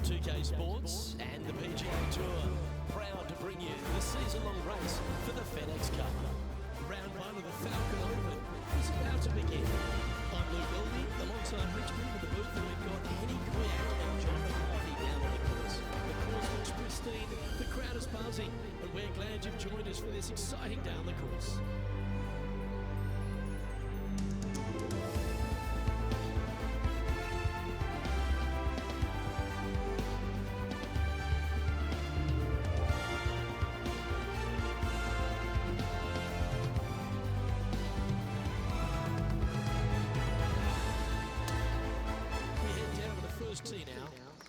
2K Sports and the PGA Tour, proud to bring you the season-long race for the FedEx Cup. Round one of the Falcon Open is about to begin. I'm Luke Goldie, alongside Richmond in the booth, and we've got Henny Quyak and John McCarthy down on the course. The course looks pristine, the crowd is buzzing, and we're glad you've joined us for this exciting day on the course.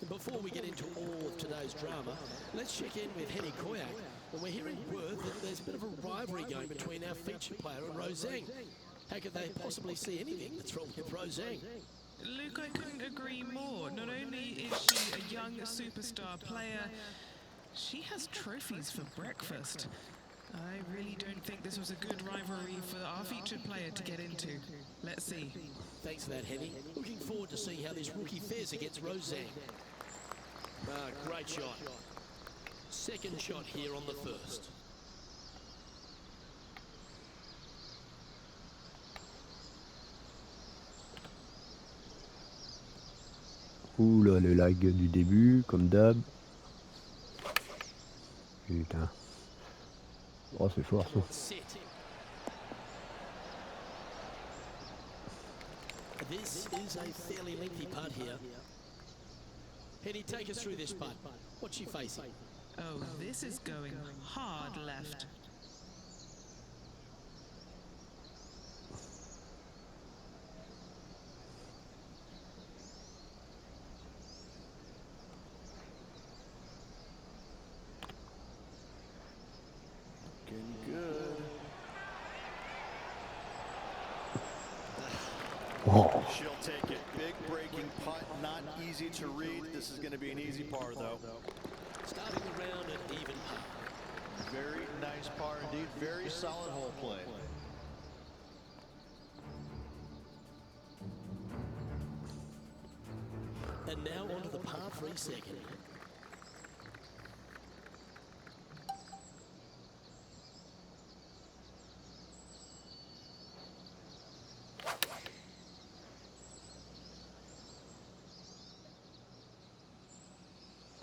Before we get into all of today's drama, let's check in with Henny Quyak. And we're hearing word that there's a bit of a rivalry going between our featured player and Roseng. How could they possibly see anything that's wrong with Roseng? Luke, I couldn't agree more. Not only is she a young superstar player, she has trophies for breakfast. I really don't think this was a good rivalry for our featured player to get into. Let's see. Thanks for that, Henny. Looking forward to seeing how this rookie fares against Roseng. Great shot. Second shot here on the first. Ouh là, le lag du début, comme d'hab. Putain. Oh, c'est fort ça. This is a fairly lengthy putt here. Henny, take us through this putt. What's she facing? Oh, this is going hard left. Looking good. Oh. She'll take it. Big breaking putt, not easy to read. This is going to be an easy par, though. Starting the round at even par. Very nice par indeed. Very solid hole play. And now onto the par 3 second.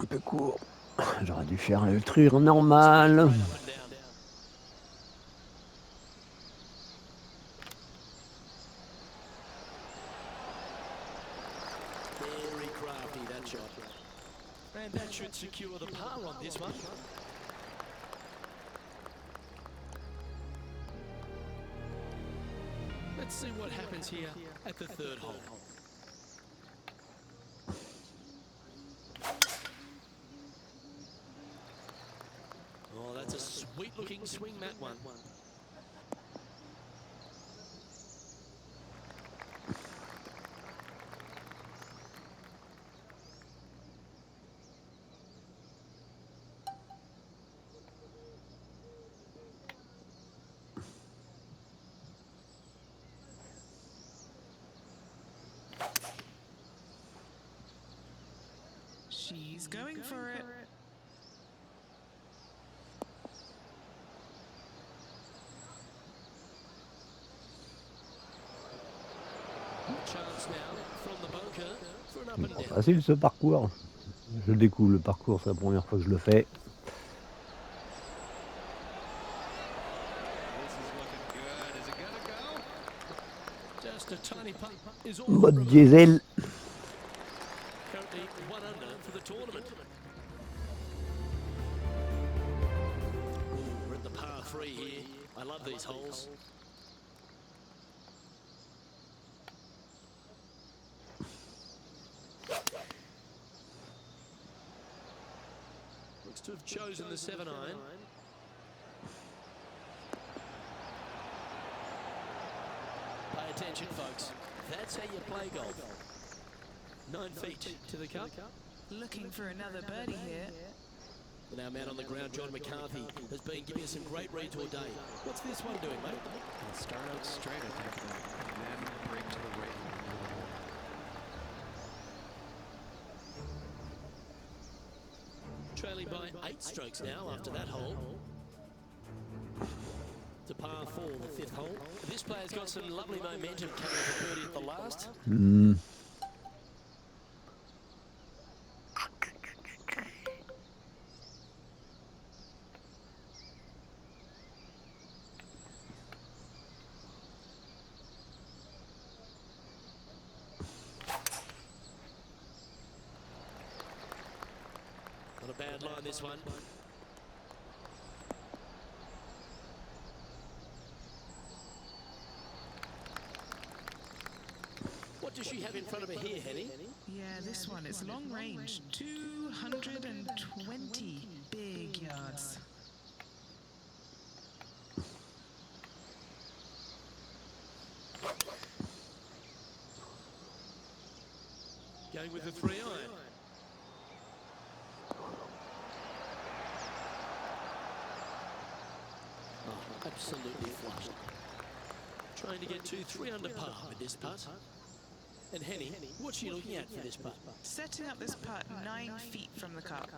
Un peu court. J'aurais dû faire le trure normal. Very crafty, that shot. And that should secure the par on this one. Let's see what happens here at the third hole. Oh, that's a sweet-looking swing, that one. She's going for it. Chance now from the bunker for an up and down. Facile ce parcours. Je découvre le parcours, c'est la première fois que je le fais. Just a tiny putt is all. Mode diesel. Currently 1 under for the tournament. We're at the par 3 here. I love these holes. Looks to have chosen the 7-iron. Pay attention, folks. That's how you play golf. 9 feet to the cup. Looking for another birdie here. And our man on the ground, John McCarthy, has been giving us some great reads all day. What's this one doing, mate? It'll start out straight, I think, and then break to the right. Trailing by 8 strokes now after that hole. To par 4, the 5th hole. This player's got some lovely momentum coming for birdie at the last. Not a bad line, this one. What does she have in front of her here, Henny? Yeah, this one, it's long range, 220 big yards. Going with the 3-iron. Oh, absolutely flushed. Trying to get to 3 under par with this putt. And Henny, what's she looking at for this putt? Setting up this putt 9 feet from the cup.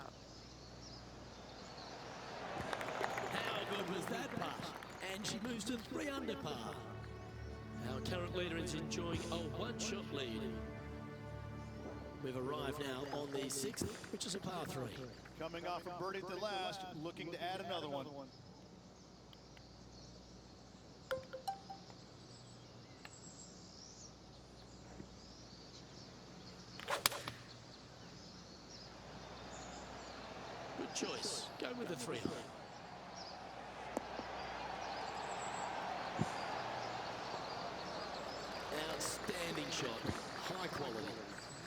How good was that putt? And she moves to 3 under par. Our current leader is enjoying a 1-shot lead. We've arrived now on the 6th, which is a par 3. Coming off a birdie at the last, looking to add another one. Good choice. Go with the 3-iron. Outstanding shot. High quality.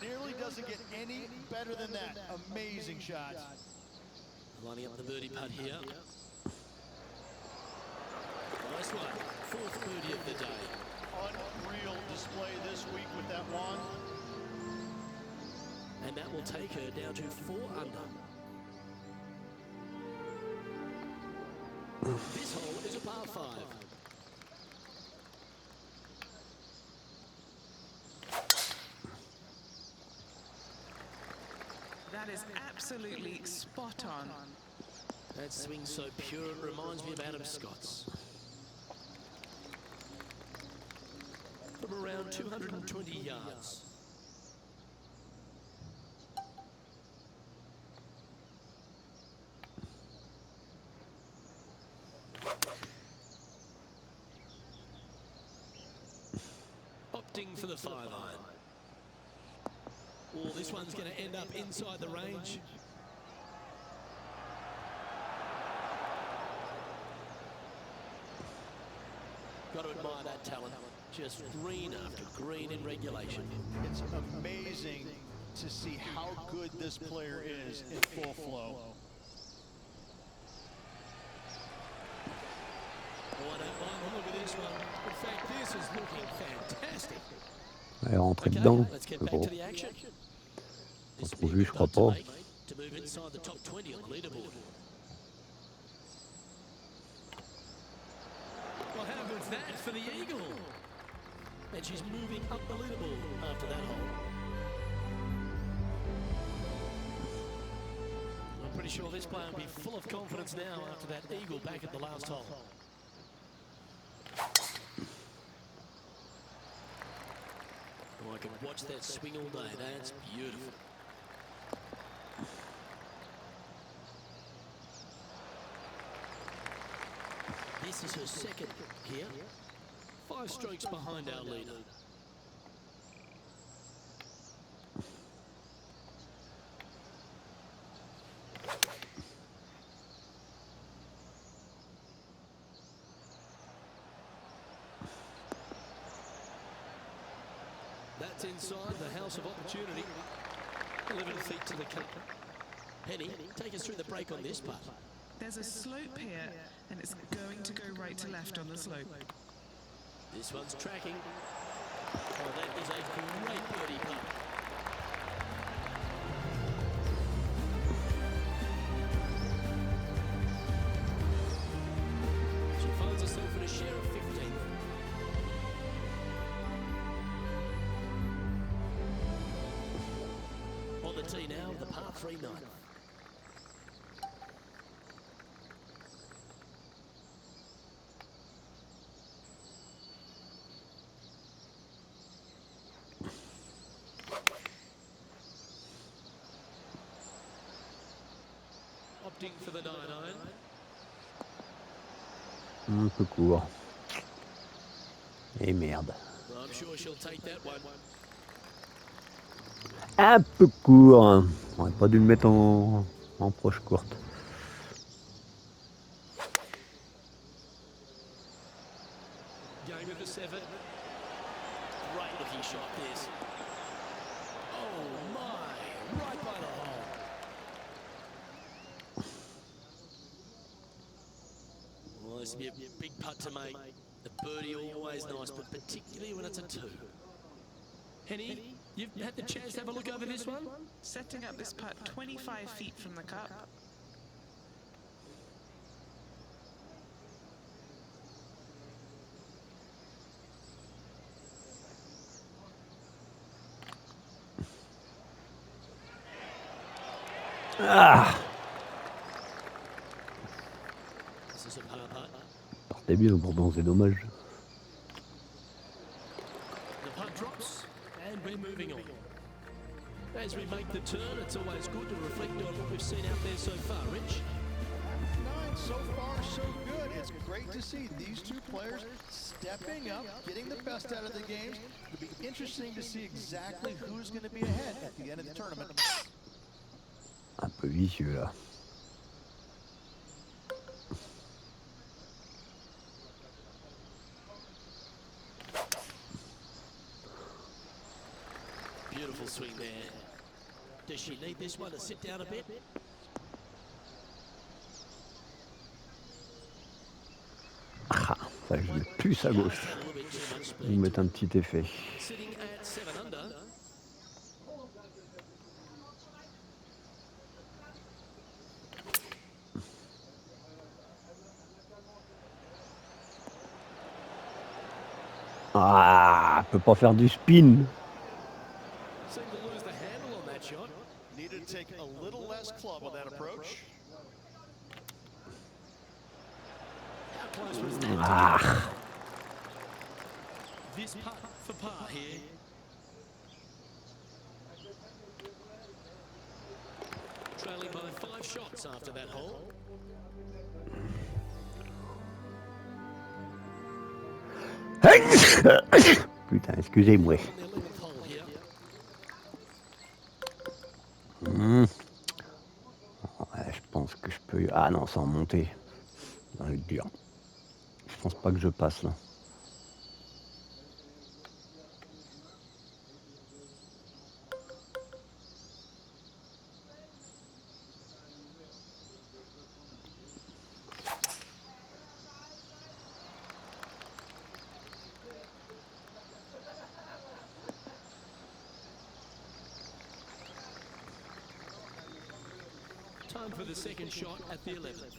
Nearly doesn't get any better than that. Amazing shots. Lining up the birdie putt here. Nice one. 4th birdie of the day. Unreal display this week with that one. And that will take her down to 4 under. This hole is a par 5. That is absolutely spot on. That swing so pure, it reminds me of Adam Scott's. From around 220 yards. Opting for the 5-iron. Oh, this one's going to end up inside the range. Got to admire that talent. Just green after green in regulation. It's amazing to see how good this player is in full flow. Oh, I don't mind the look at this one. In fact, this is looking fantastic. Elle est rentrée Okay, dedans. let's Je get sais back pas. to the action. This Pas will trop be vu, a je crois good putt pas. to make to move inside the top 20 on the leaderboard. Well, how good's that for the eagle? And she's moving up the leaderboard after that hole. I'm pretty sure this player will be full of confidence now after that eagle back at the last hole. Oh, I can watch that swing all day. That's beautiful. This is her second here. 5 strokes behind our leader. That's inside the house of opportunity. 11 feet to the cup. Penny, take us through the break on this putt. There's a slope here, and it's going to go right to left on the slope. This one's tracking. Oh, that is a great birdie putt. She finds herself in a share of 15. On the tee now, the par 3 9. Opting for the 9-iron. Un peu court. Et merde. I'm sure she'll take that one. Un peu court. On aurait pas dû le mettre en proche courte. Game of the 7. Great looking shot this. Oh my, right by the hole. Well, this will be a big putt to make. The birdie always nice, but particularly when it's a 2. Henny, you've had the chance to have a look over this one? Setting up this putt 25 feet from the cup. Ah, This is a par putt. partait bien pourtant, c'est dommage. The putt drops, and we're moving on. As we make the turn, it's always good to reflect on what we've seen out there so far, Rich. 9 so far, so good. It's great to see these two players stepping up, getting the best out of the games. It'll be interesting to see exactly who's going to be ahead at the end of the tournament. Un peu vicieux là. Beautiful swing there. Does she need this one to sit down a bit? Ah, ça je mets plus à gauche. A little bit too much Vous speed. mettre un petit effet. Sitting at 7 under. Ah, peut pas faire du spin. Seemed to lose the handle on that shot. Needed to take a little less club on that approach. How close was that? Ah, This putt for par here. Trailing by 5 shots after that hole. putain, excusez-moi. On the 11th hole here. Ouais, je pense que je peux... Ah non, sans monter. Ça va être dur. Je pense pas que je passe là. Time for the second shot at the 11th.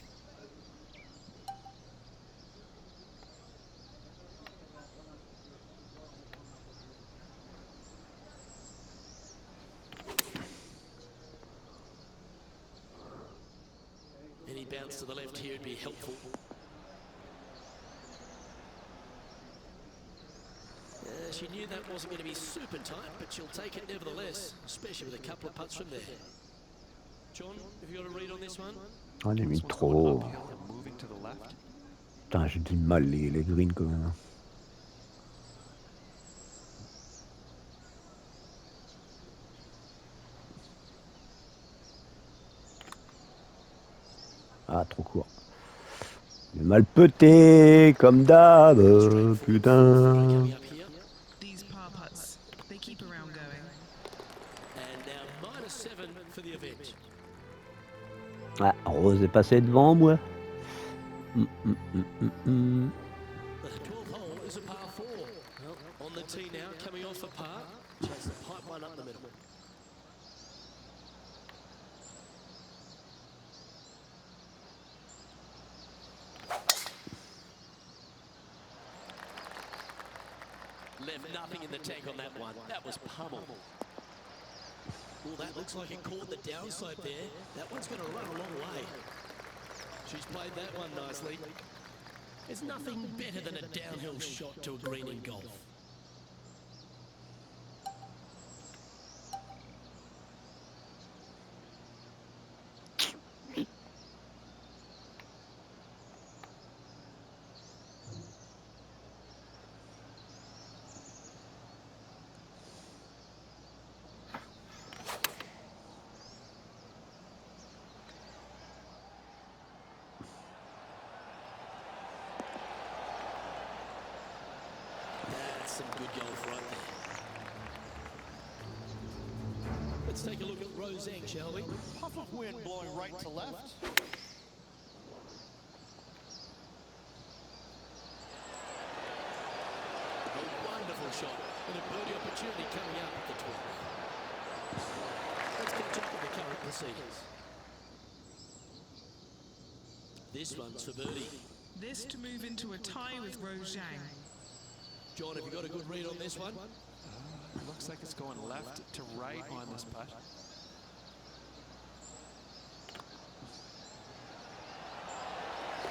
Any bounce to the left here would be helpful. She knew that wasn't going to be super tight, but she'll take it nevertheless, especially with a couple of putts from there. John, have you got a read on this one? Ah, j'ai mis This one's trop going haut. uphill and moving to the left. Putain, j'ai du mal les greens quand même. Ah, trop court. J'ai mal peté, comme d'hab, putain. Coming up here, These par putts, they keep around going. and now -7 for the event. Ah, Rose est passé devant moi. The 12th hole is a par 4. Well, on the tee now, coming off a par. Chase the pipe one up the middle. Left nothing in the tank on that one. That was pummeled. Well, that looks like it caught the downside there. That one's going to run a long way. She's played that one nicely. There's nothing better than a downhill shot to a green in golf. some good golf right there. Let's take a look at Roseng, shall we? Puff of wind blowing right to left. A wonderful shot and a birdie opportunity coming up at the 12. Let's catch up with the current proceedings. This one's for birdie. This to move into a tie with Rose Zhang. John, have you got a good read on this one? Looks like it's going left to right on this putt.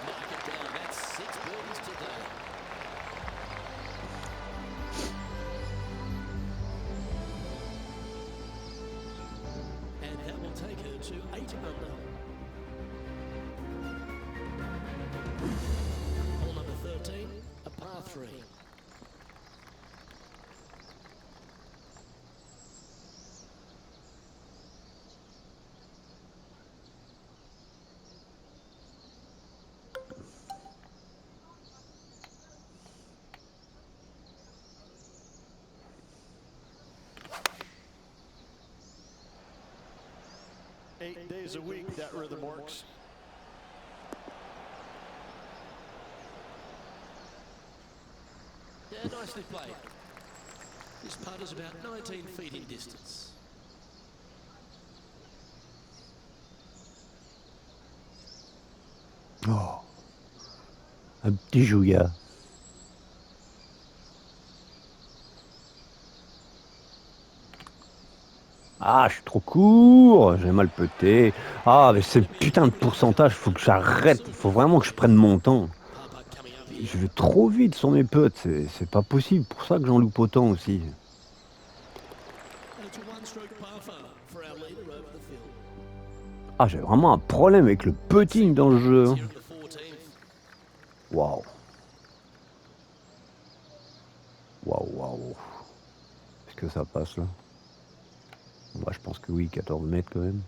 Knock it down. That's 6 birdies today. And that will take her to 8 under. Hole number 13, a par 3. Eight days a week, that rhythm works. Yeah, nicely played. This putt is about 19 feet in distance. Oh, un petit jouillard. Ah, je suis trop court, j'ai mal peté. Ah, mais ce putain de pourcentage, faut que j'arrête. Il faut vraiment que je prenne mon temps. Par putt coming up here. Je vais trop vite sur mes putts, c'est pas possible. Pour ça que j'en loupe autant aussi. And it's a one-stroke par 5 for our leader over the field. Ah, j'ai vraiment un problème avec le putting dans le jeu. Here at the 14th. Waouh. Waouh, waouh. Est-ce que ça passe là? Moi, je pense que oui, 14 mètres quand même.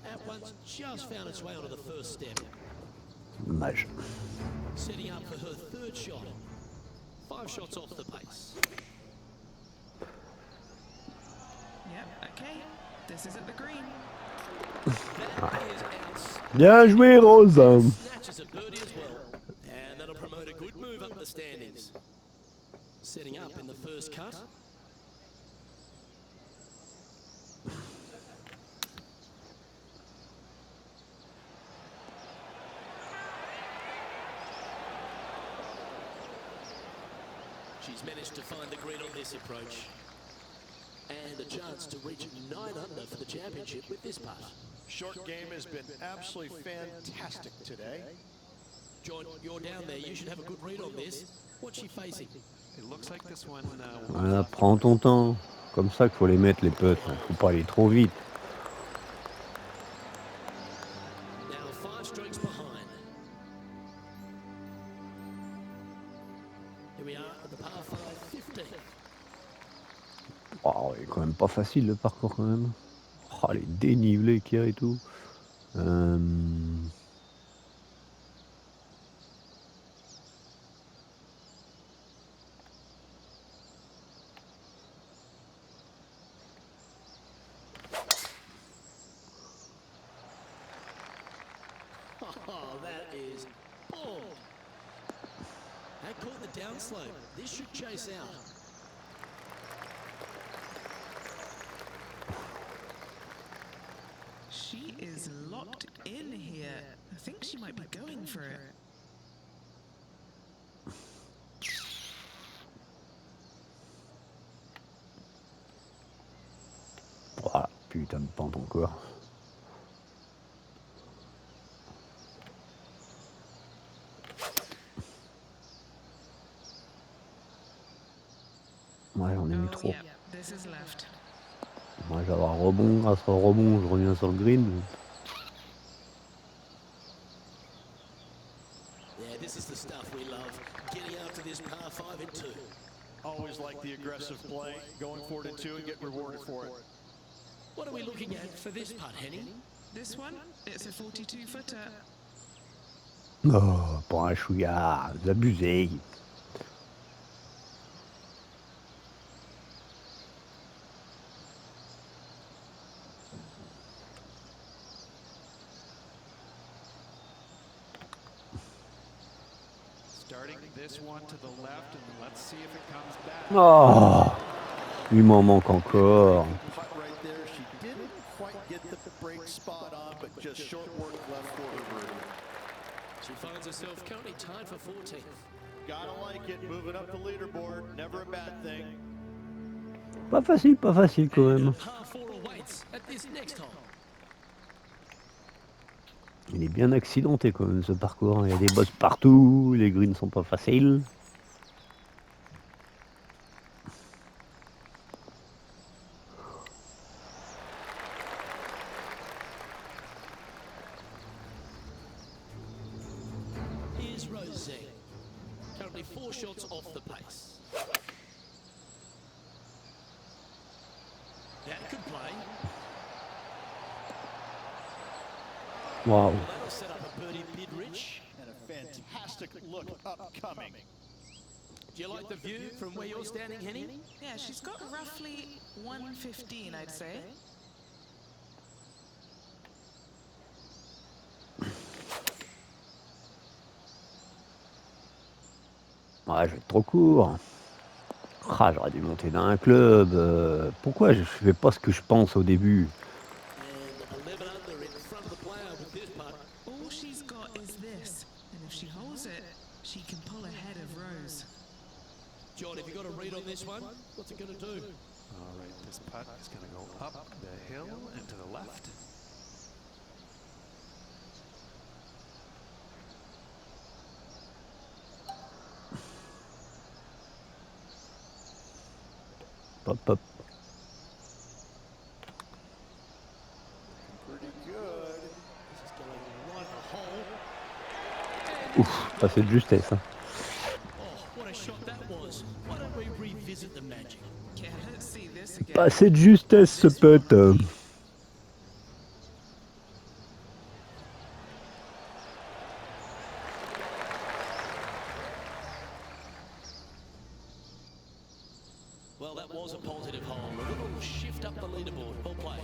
That one's just found its way onto the first step. Dommage. Setting up for her third shot. 5 shots off the pace. Yep, okay. This is at the green. That is out. Bien joué, Rose. Snatches a birdie as well. And that'll promote a good move up the standings. Setting up in the first cut. She's managed to find the green on this approach. And a chance to reach 9 under for the championship with this putt. Short game has been absolutely fantastic today. John, you're down there. You should have a good read on this. What's she facing? It looks like this one. Voilà, prends ton temps. Comme ça qu'il faut les mettre, les putts. Faut pas aller trop vite. Now 5 strokes behind. Here we are at the par 5, 15. Oh, il est quand même pas facile le parcours quand même. Oh, les dénivelés qu'il y a et tout. Oh, that is boom. That caught the downslope. This should chase out. She is locked in here. I think she might be going for it. Voilà, putain de pente encore. Ouais, j'en ai mis Oh, trop. yeah, this is left. Moi, j'avais un rebond. Grâce au rebond, je reviens sur le green. Yeah, this is the stuff we love. Getting after this par 5 in 2. Always like the aggressive play, going forward in two and get rewarded for it. What are we looking at for this putt, Henny? This one, it's a 42-footer. Oh, pour un chouïa, vous abusez. Starting this one to the left, and let's see if it comes back. Oh, il m'en manque encore. Putt right there. She didn't quite get the break spot on, but just short work left for her birdie. She finds herself currently tied for 14th. Gotta like it, moving up the leaderboard, never a bad thing. Pas facile quand même. Par 4 awaits at this next hole. Il est bien accidenté quand même ce parcours. Il y a des bosses partout, les greens sont pas faciles. Here's Rose. Currently 4 shots off the pace. That could play. Waouh. That'll set up a birdie bid, Rich. And a fantastic look upcoming. Do you like the view from where you're standing, Henny? Yeah, she's got roughly 115, I'd say. Ouais, je vais être trop court. Ah, j'aurais dû monter dans un club. Pourquoi je fais pas ce que je pense au début? And 11 under in front of the player with this putt. All she's got is this, and if she holds it, she can pull ahead of Rose. John, have you got a read on this one? What's it going to do? All right, this putt is going to go up the hill and to the left. Hop, hop. Pretty good. This is going right the hole. Ouf, pas cette justesse. Hein. Oh, what a shot that was. Why don't we revisit the magic? Yeah, let's see this again. Pas cette justesse ce putt. Well, that was a positive hole. A little shift up the leaderboard. Well played.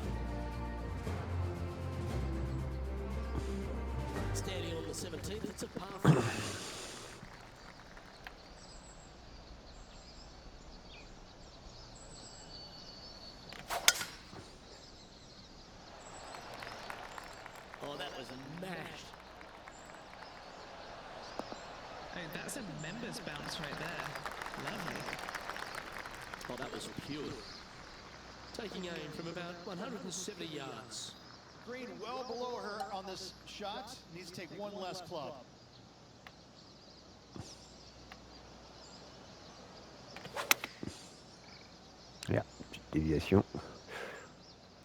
Standing on the 17th, it's a par 3. Oh, that was mashed. Oh, that's a members bounce right there. Lovely. Oh, that was pure. Taking aim from about 170 yards. Green well below her on this shot. Needs to take one less club. Yeah, petite déviation.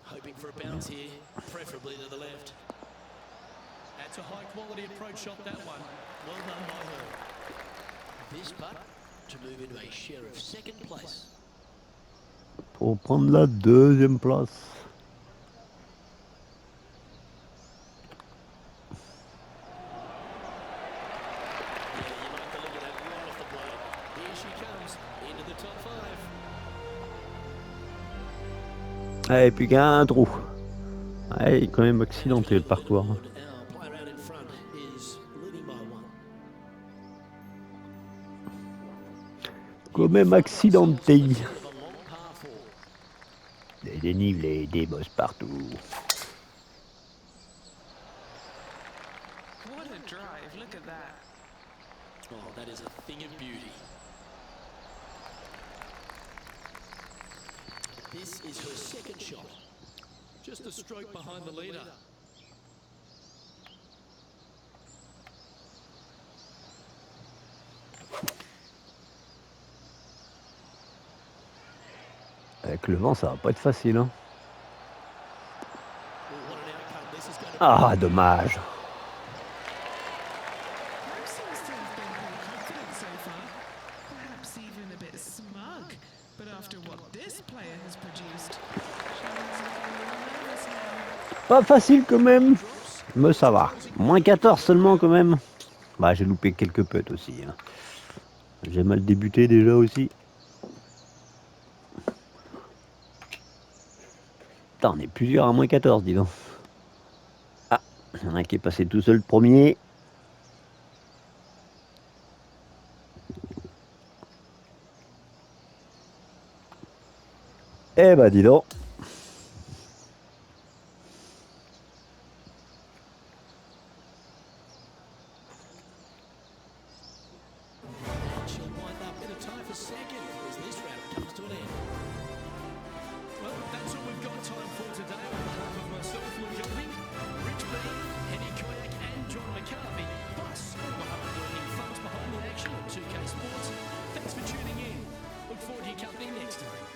Hoping for a bounce here, preferably to the left. That's a high quality approach shot, that one. Well done by her. This putt to move into a share of second place. Pour prendre la deuxième place. Yeah, you like the look of that right off the blade. Here she comes, into the top 5. Ah, et puis il y a un trou. Ah, il est quand même accidenté le parcours. Our player out in front is leading by 1. Quand même accidenté. Of a long par 4. Des dénivelés, des bosses partout. What a drive, look at that. Oh, that is a thing of beauty. This is her second shot. Just a stroke behind the leader. Avec le vent, ça va pas être facile. Hein. Well, what an outcome. This is going to Ah, dommage. Rose seems to have been pretty confident so far. Perhaps even a bit smug after what this player has produced. She's a little nervous now. Pas facile quand même. Mais ça va. Moins 14 seulement quand même. Bah j'ai loupé quelques putts aussi. Hein. J'ai mal débuté déjà aussi. Putain, on est plusieurs à moins 14, dis donc. Ah, il y en a un qui est passé tout seul premier. Eh bah dis donc. She'll wind up in a tie for second as this round comes to an end. Well, that's all we've got time for today. On behalf of myself, Luke Golding, Rich B, Henny Koyak and John McCarthy, plus all the hard-working folks behind the action at 2K Sports. Thanks for tuning in. Look forward to your company next time.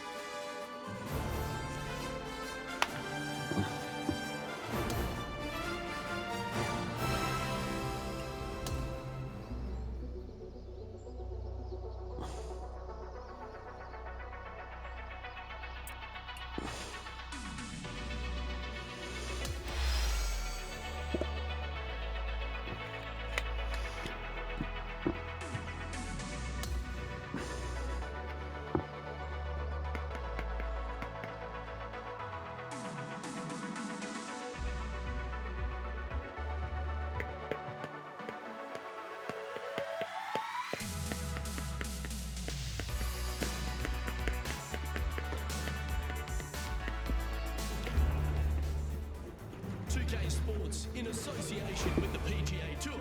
Sports, in association with the PGA Tour,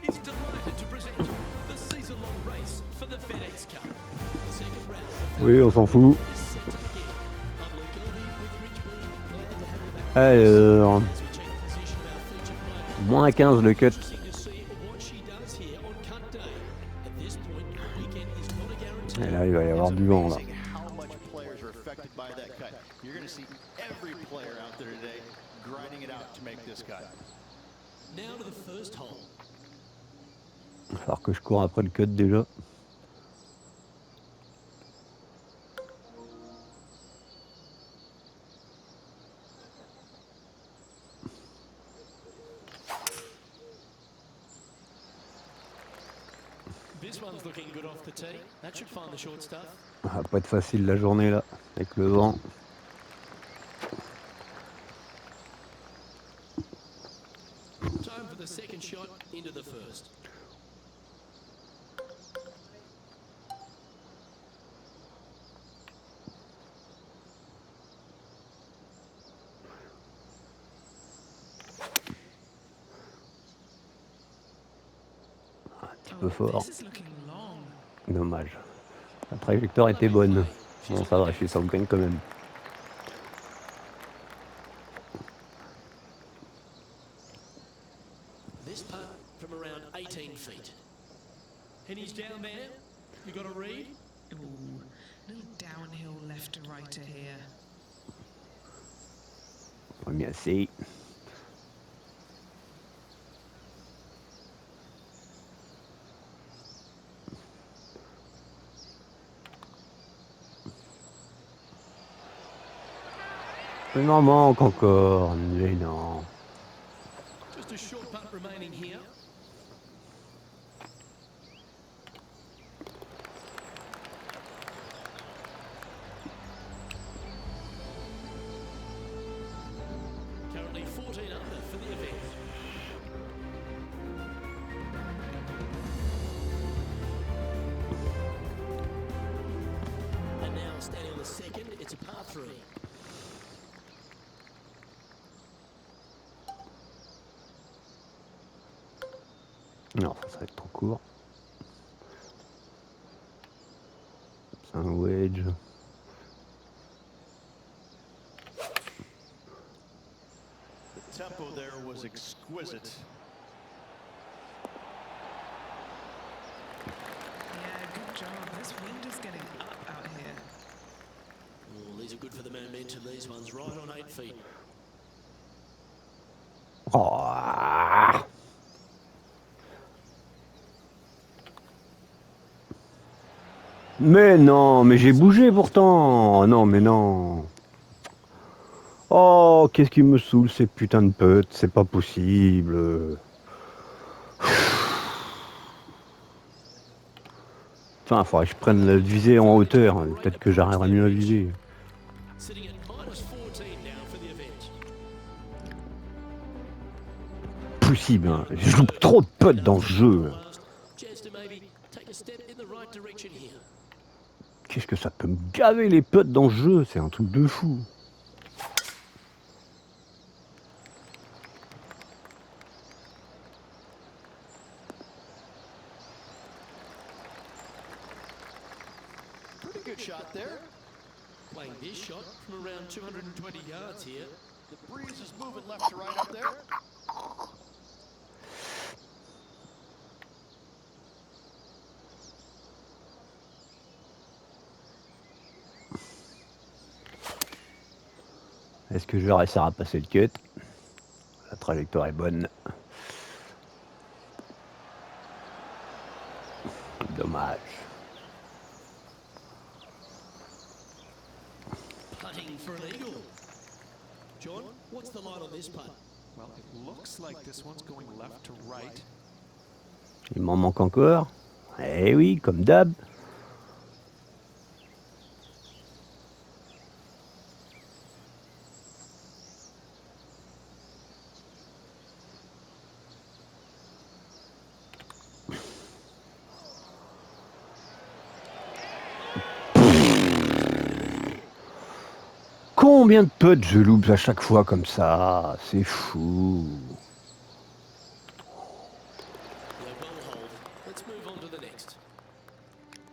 is delighted to present the season-long race for the FedEx Cup. The second round of Oui, on s'en fout. is set to begin. I'm Luke Golding with Rich B. Glad to have you back Alors, as we check the position of our featured player. moins 15 le cut. Interesting to see what she does here on cut day. At this point, the weekend is not a guarantee. Et là, il va y avoir du vent là. Amazing how much players are affected by that cut. You're going to see every player out there today grinding it out to make this cut. Now to the first hole. Il va falloir que je cours après le cut déjà. This one's looking good off the tee. That should find the short stuff. Ça va pas être facile la journée là, avec le vent. Time for the second shot into the first. Un petit peu fort. This is looking long. Dommage. La trajectoire était bonne. Bon, ça va, je suis sur le green quand même. This putt from around 18 feet. And he's down there. You got a read? Ooh, little downhill left to righter here. Premier assez. Il m'en manque encore, mais non. Just a short putt remaining here. Currently 14 under for the event. And now standing on the second, it's a par 3. Non, ça va être trop court. C'est un wedge. The tempo there was exquisite. Yeah, good job. This wind is getting up out here. Oh, these are good for the momentum, these ones, right on 8 feet. Oh. Mais non, mais j'ai bougé pourtant. Oh non, mais non. Oh, qu'est-ce qui me saoule ces putains de putts, c'est pas possible. Enfin, faudrait que je prenne la visée en hauteur. Peut-être que j'arriverai mieux à viser. Sitting at -14 now for the event. Possible, hein. Je loupe trop de putts dans ce jeu. Chance to maybe take a step in the right direction here. Qu'est-ce que ça peut me gaver les putts dans ce jeu? C'est un truc de fou. Pretty good shot there. Playing this shot from around 220 yards here. The breeze is moving left to right up there. Est-ce que je vais réussir à passer le cut? La trajectoire est bonne. Dommage. Putting for an eagle. John, what's the line on this putt? Well, it looks like this one's going left to right. Il m'en manque encore. Eh oui, comme d'hab. Combien de putts je loupe à chaque fois comme ça? C'est fou. Yeah, well hold. Let's move on to the next.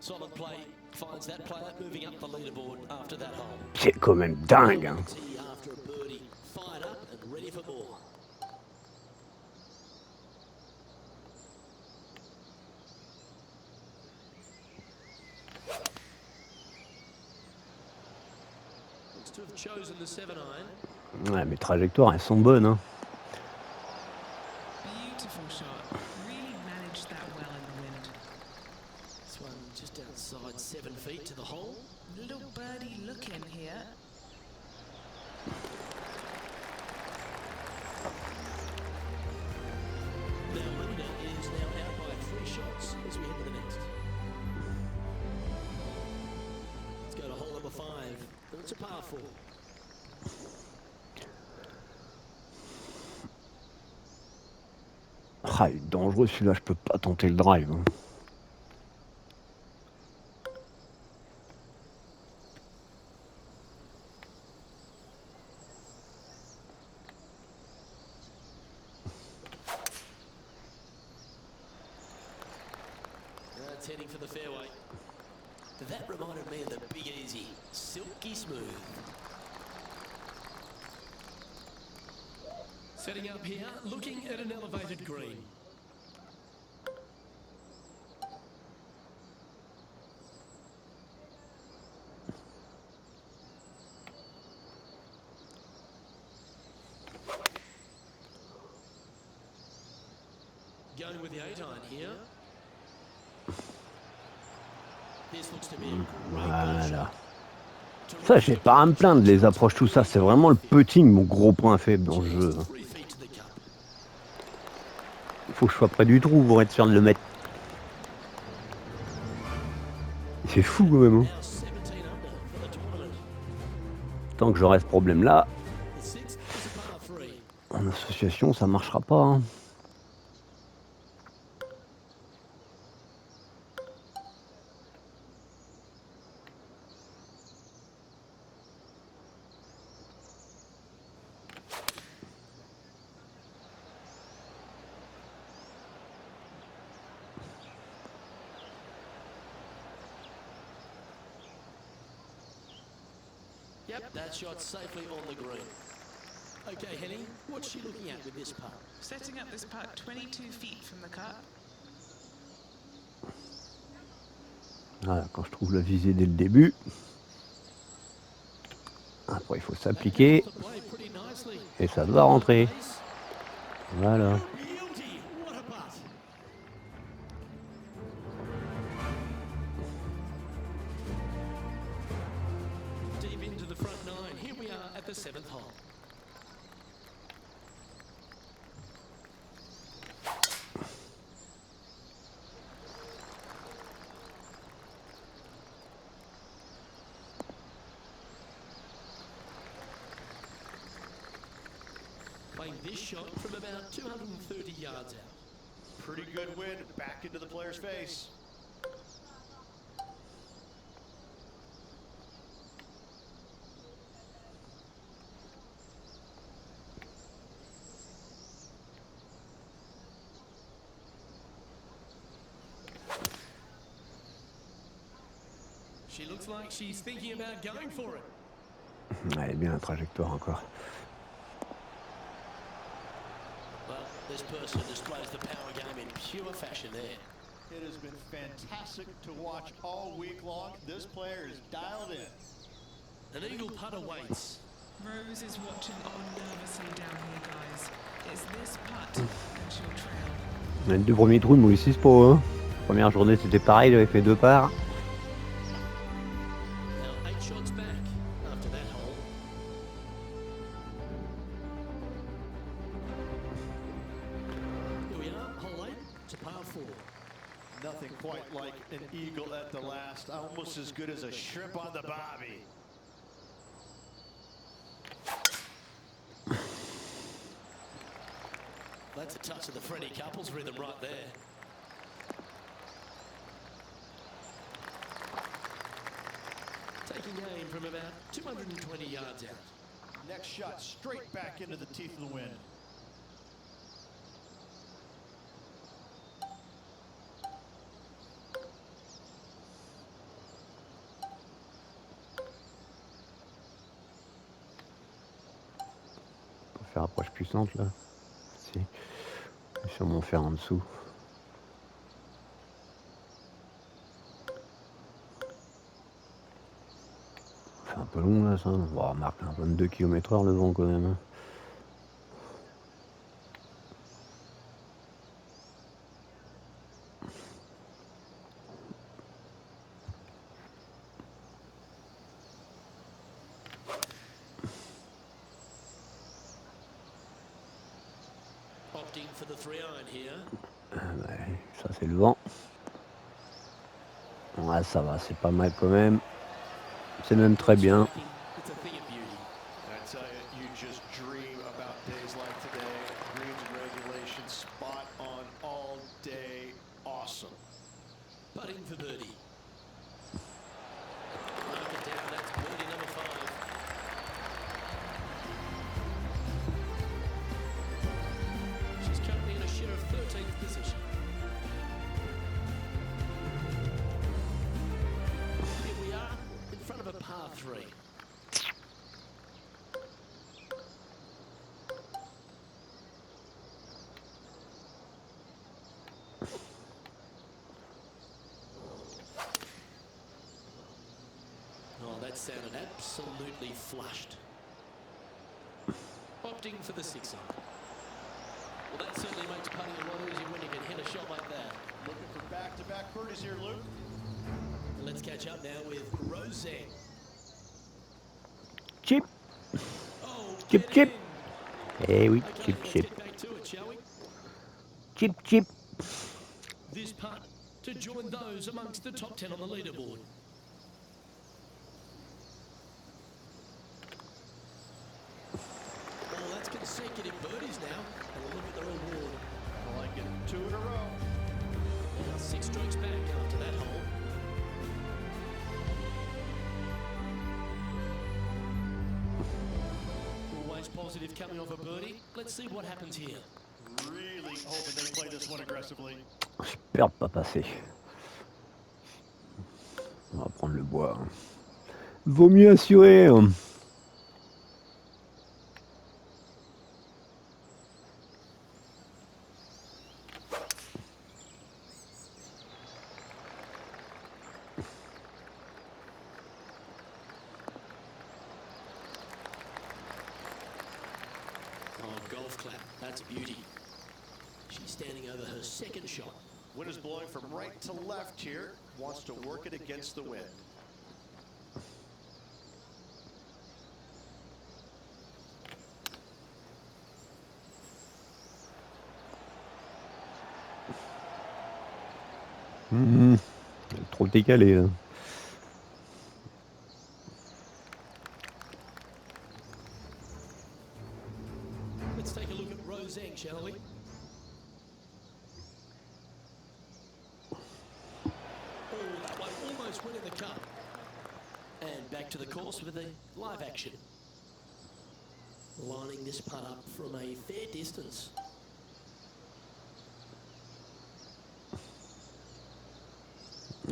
Solid play finds that player moving up the leaderboard after that hole. C'est quand même dingue, hein. Tee after a birdie, fired up and ready for more. Looks to have chosen the 7-iron. Ouais, mes trajectoires, elles sont bonnes, hein. Beautiful shot. Really managed that well in the wind. This one just outside 7 feet to the hole. Little birdie look in here. Now leader is now out by 3 shots as we head to the next. Let's go to hole number 5. It's a par 4. Ah, il est dangereux celui-là, je peux pas tenter le drive, hein. It's heading for the fairway. That reminded me of the Big Easy. Silky smooth. Setting up here, looking at an elevated green. Going with the 8-iron here. This looks to be a great ball Voilà. shot. Ça, j'ai pas à me plaindre, les approches, tout ça. C'est vraiment le putting, mon gros point faible dans le jeu, hein. 3 feet to the cup. Il faut que je sois près du trou pour être sûr de le mettre. C'est fou quand même, hein. Now 17 under for the tournament. Tant que j'aurai ce problème-là, The 6th is a par 3. en association, ça marchera pas, hein. Yep, that shot safely on the green. Okay, Henny, what's she looking at with this putt? Setting up this putt 22 feet from the cup. Voilà, quand je trouve la visée dès le début. Après, il faut s'appliquer To play pretty nicely. et ça doit rentrer. Voilà. Beauty, what a putt. the 7th hole. Playing this shot from about 230 yards out. Pretty good wind back into the player's face. She looks like she's thinking about going for it. Elle est bien la trajectoire encore. Well, this person displays the power game in pure fashion there. It has been fantastic to watch all week long. This player is dialed in. An eagle putt awaits. Rose is watching on nervously down here, guys. It's this putt and she'll trail. Les deux premiers trous de Maurice 6 pro. Hein. Première journée c'était pareil, j'avais fait 2 parts. Now 8 shots back after that hole. Here we are, hole 8 to par 4. Nothing quite like an eagle at the last. Almost as good as a shrimp on the bobby. That's a touch of the Freddie Couples rhythm right there. Taking aim from about 220 yards out. Next shot straight back into the teeth of the wind. Pour faire approche puissante là. Si. Je vais sûrement faire en dessous. C'est un peu long là ça. Bon, on marque un 22 km/h le vent quand même. Hein. Opting for the 3-iron here. Ouais, ça c'est le vent. Ouais, ça va, c'est pas mal quand même. C'est même très bien. It's a thing of beauty. I tell you, you just dream about days like today. Greens and regulation, spot on all day. Awesome. Putting for birdie. Mark it down, that's birdie number 5. She's currently in a share of 13th position. Here we are, in front of a par 3. Oh, that sounded absolutely flushed. Opting for the 6-iron. Well, that certainly makes putting a lot easier when you can hit a shot like that. Looking for back-to-back birdies here, Luke. Let's catch up now with Rosette. Chip. Oh, Chip, get chip. in. Eh oui, Okay, chip, let's chip. get back to it, shall we? Chip, chip. This putt to join those amongst the top 10 on the leaderboard. Oh, that's consecutive birdies now. And a look at the reward. I like it. 2 in a row. Now 6 strokes back after that hole. Always positive coming off a birdie. Let's see what happens here. Really hoping they play this one aggressively. J'espère pas passer. On va prendre le bois. Hein. Vaut mieux assurer. Hein. Oh, golf clap. That's beauty. She's standing over her second shot. Wind is blowing from right to left here. Wants to work it against the wind. Trop décalé là. Let's take a look at Roseng, shall we? Oh, that one almost winning the cup. And back to the course with the live action. Lining this putt up from a fair distance.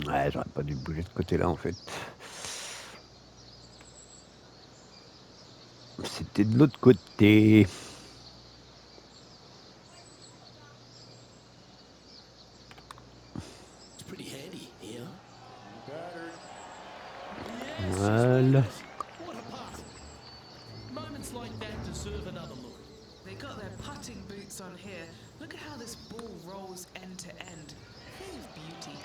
Ouais, j'aurais pas dû bouger de côté là en fait. C'était de l'autre côté. It's pretty handy here. Voilà. What a putt. Moments like that deserve another look. They got their putting boots on here. Look at how this ball rolls end to end. Thing of beauty.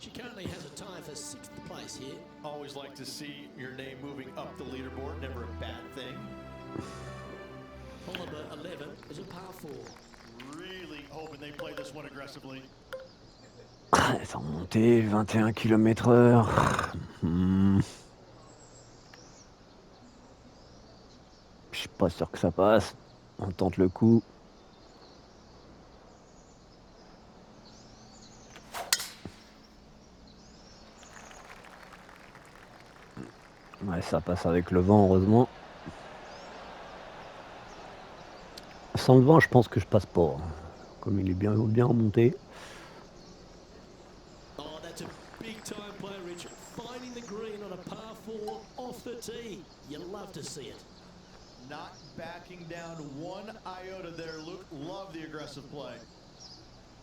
She currently has a tie for 6th place here. Always like to see your name moving up the leaderboard, never a bad thing. Hole number 11 is a par 4. Really hoping they play this one aggressively. Sans remonter, 21 km/h. Je suis pas sûr que ça passe. On tente le coup. Ouais, ça passe avec le vent, heureusement. Sans le vent, je pense que je passe pas. Comme il est bien remonté. Oh, that's a big time play, Richard. Finding the green on a par 4 off the tee. You love to see it. Not backing down one iota there, Luke. Love the aggressive play.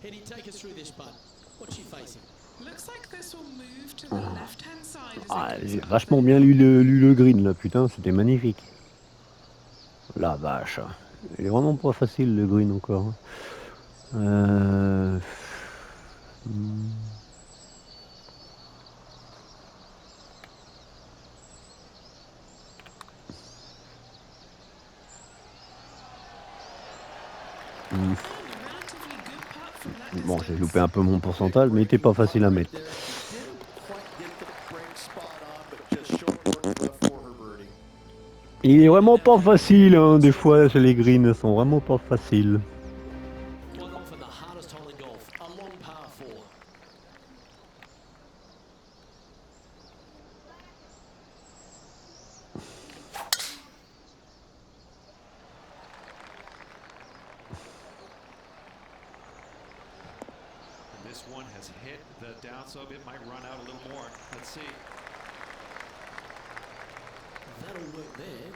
Henny, take us through this putt. What's she facing? Looks like this will move to the left-hand side as Ah, it j'ai goes vachement up. bien lu le green là, putain, c'était magnifique. La vache. Il est vraiment pas facile le green encore. Relatively good putt from that Bon, j'ai distance. loupé un peu mon pourcentage, mais il était pas facile à mettre. Il est vraiment pas facile, hein, des fois, les greens sont vraiment pas faciles. One off in the hardest hole in golf, a long par 4. This one has hit the downslope. It might run out a little more. Let's see. That'll work there.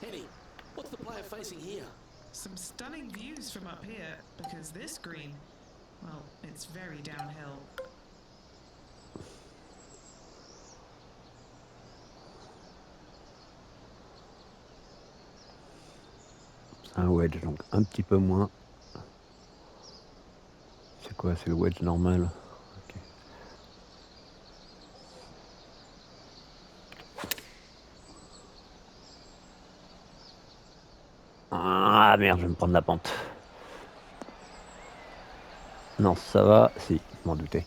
Henny, what's the player facing here? Some stunning views from up here because this green, well, it's very downhill. Un wedge, donc un petit peu moins. C'est quoi? C'est le wedge normal. Ok. Ah merde, je vais me prendre la pente. Non, ça va. Si, je m'en doutais.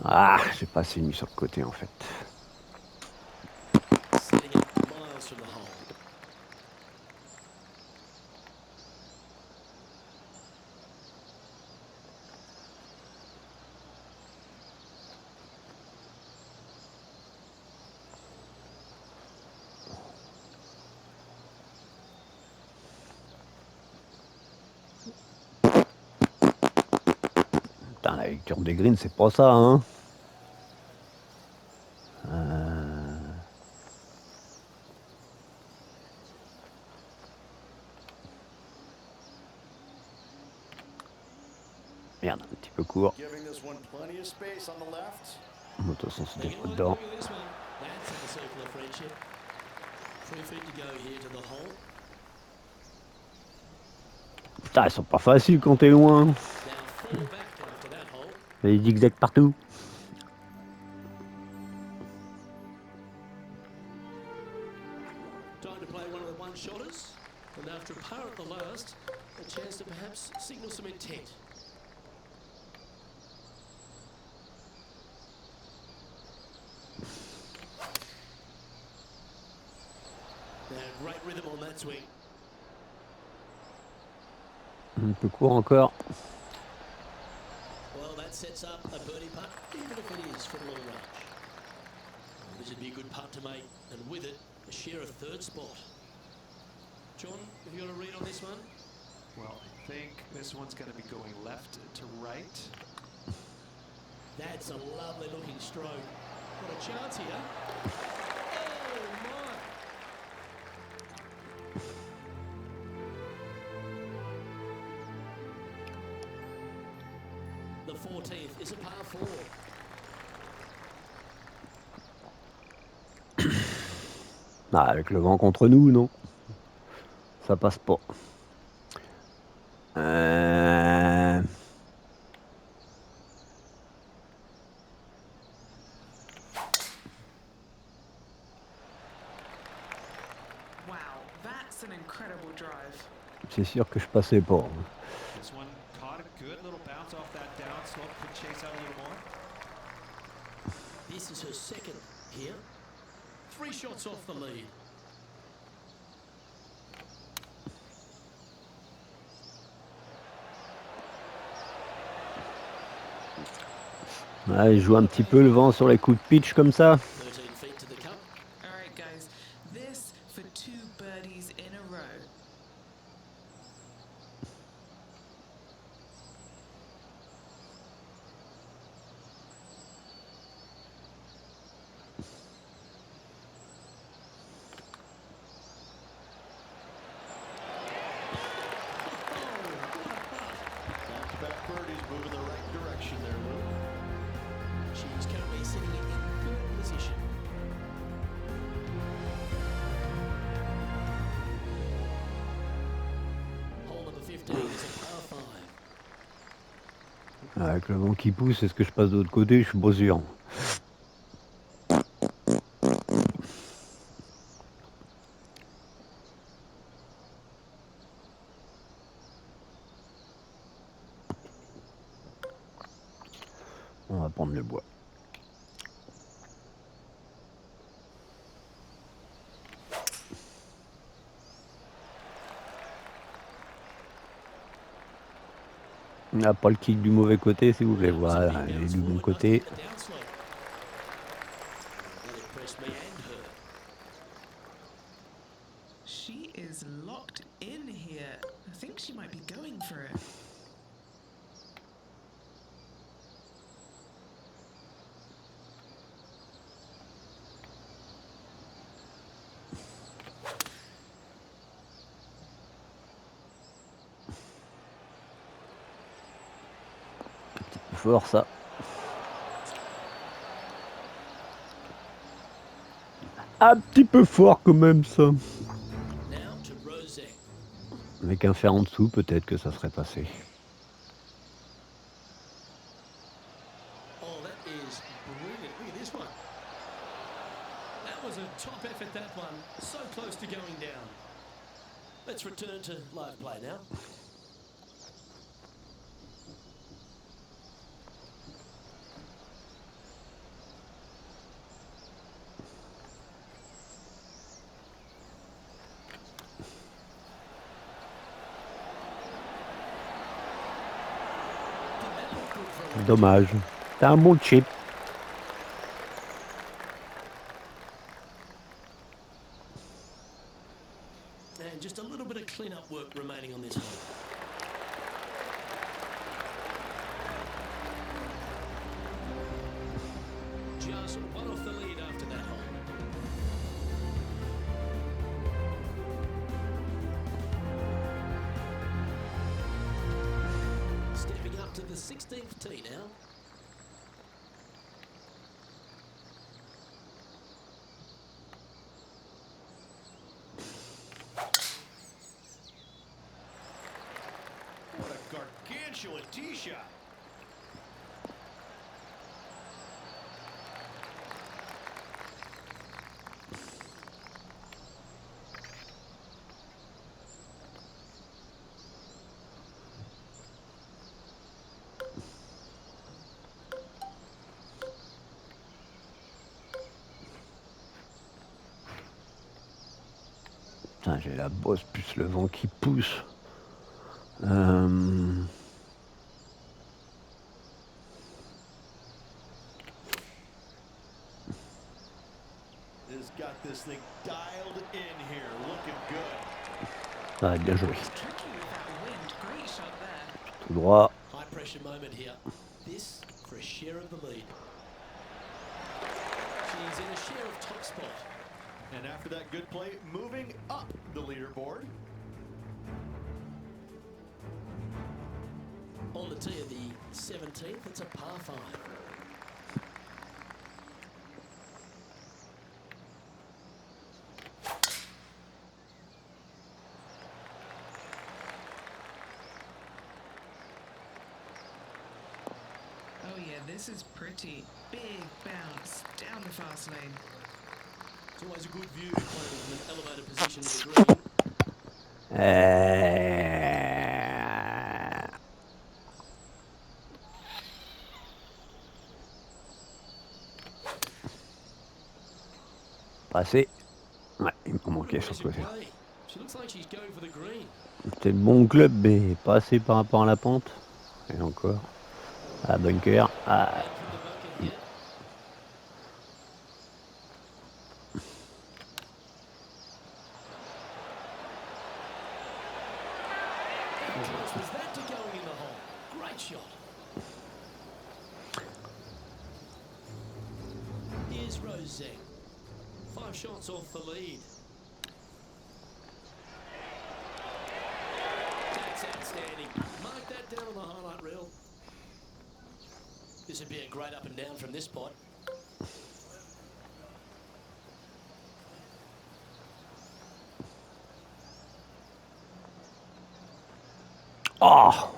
Ah, j'ai pas assez mis sur le côté en fait. Setting up miles from the hole. Putain, la lecture des greens, c'est pas ça, hein. Merde, un petit peu court. Giving this one plenty of space on the left. De toute façon, c'était Taking a pas look dedans. at this one. That's in the circle of friendship. 3 feet to go here to the hole. Putain, ils sont pas faciles quand t'es loin. Now 4 back after that hole. Il y a des zigzags partout. Time to play one of the one-shotters. And after a par at the last, a chance to perhaps signal some intent. Now, great rhythm on that swing. Un peu court encore. Well, that sets up a birdie putt, even if it is from long range. This would be a good putt to make, and with it, a share of third spot. John, have you got a read on this one? Well, I think this one's going to be going left to right. That's a lovely looking stroke. What a chance here. Oh my! The 14th is a par 4. Ah, avec le vent contre nous, non. Ça passe pas. Wow, that's an incredible drive. C'est sûr que je passais pas. This one caught a good little bounce off that downslope. Could chase out a little more. This is her second here. 3 shots off the lead. Ouais, je joue un petit peu le vent sur les coups de pitch comme ça. 13 feet to the cup. All right, guys, this for 2 birdies in a row. Back-to-back birdies moving the right direction there, Lou. She's currently sitting in third position. Hole number 15 is a par 5. Avec le vent qui pousse, est-ce que je passe de l'autre côté? Je suis pas sûr. On va prendre le bois. On n'a pas le kick du mauvais côté, s'il vous plaît. Voilà, il est du bon côté. That impressed me and her. She is locked in here. I think she might be going for it. Fort ça. Un petit peu fort quand même ça. Now to Rosé. Avec un fer en dessous, peut-être que ça serait passé. Oh, that is brilliant. Look at this one. That was a top effort, that one. So close to going down. Let's return to live play now. Dommage. C'est un bon chip. And just a little bit of clean-up work remaining on this hole. Just one off the lead after that hole. Stepping up to the 16th tee now. What a gargantuan tee shot. Putain, j'ai la bosse plus le vent qui pousse. Has got this thing dialed in here, looking good. Ah, bien joué. It's tricky with that wind. Great shot there. Tout droit. High pressure moment here. This for a share of the lead. She's in a share of top spot. And after that good play, moving up the leaderboard. On the tee of the 17th, it's a par 5. Oh yeah, this is pretty. Big bounce down the fast lane. It's always a good view playing from an elevated position to the green. Passé. Ouais, il m'a manqué sur ce Impressive côté. play. She looks like she's going for the green. C'était le bon club, mais pas assez par rapport à la pente. Et encore. Ah, bunker. Ah, And from the bunker here. How close was that to going in the hole? Great shot. Here's Rosette. 5 shots off the lead. That's outstanding. Mark that down on the highlight reel. This would be a great up and down from this spot. oh,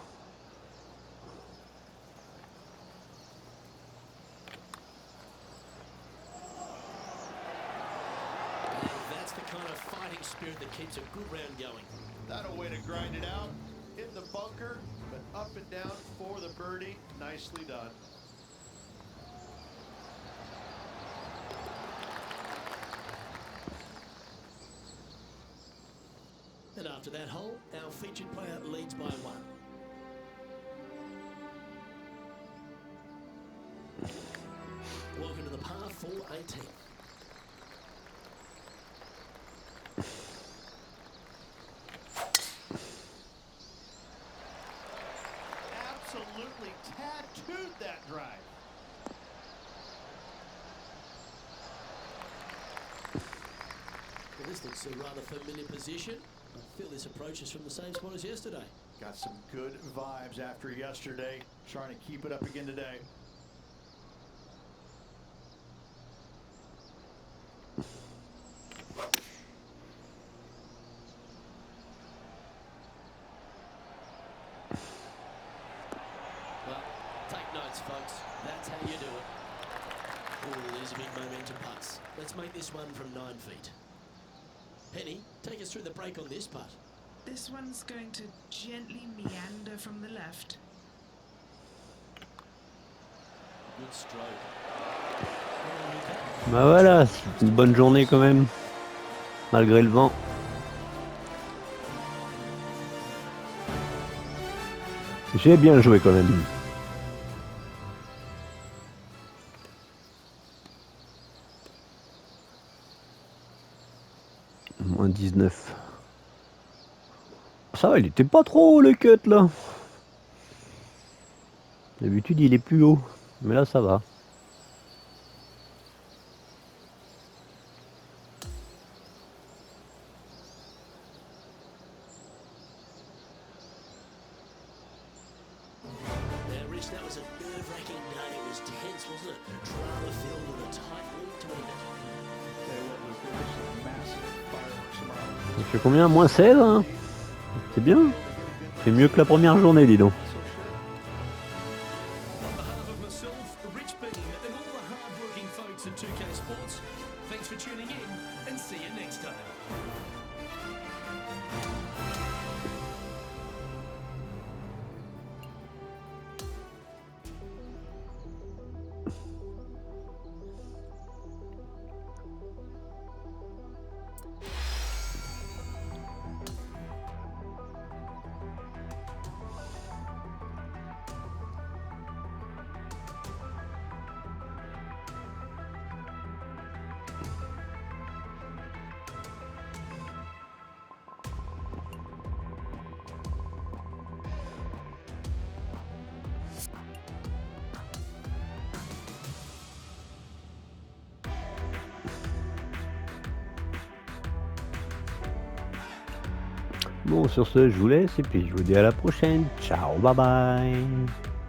That's the kind of fighting spirit that keeps a good round going. Not a way to grind it out. In the bunker, but up and down for the birdie. Nicely done. And after that hole, our featured player leads by 1. Welcome to the par 4 18th. Absolutely tattooed that drive. Well, this looks a rather familiar position. I feel this approach is from the same spot as yesterday. Got some good vibes after yesterday. Trying to keep it up again today. Well, take notes, folks. That's how you do it. Oh, these are big momentum putts. Let's make this one from 9 feet. Penny, take us through the break on this putt. This one's going to gently meander from the left. Good stroke. bah voilà, c'est une bonne journée quand même. Malgré le vent. J'ai bien joué quand même. Moins 19. Ça va, il était pas trop haut le cut là. D'habitude il est plus haut. Mais là ça va. Now, Rich, that was a nerve-wracking day. It was tense, wasn't it? Drama-filled with a tight lead to end it. Tell you what, Luke, there was some massive fireworks tomorrow. Il fait combien? Moins 16 hein. C'est bien. C'est mieux que la première journée, dis donc. On behalf of myself, Rich Bean, and all the hard-working folks at 2K Sports, thanks for tuning in, and see you next time. Bon, sur ce, je vous laisse et puis je vous dis à la prochaine. Ciao, bye bye.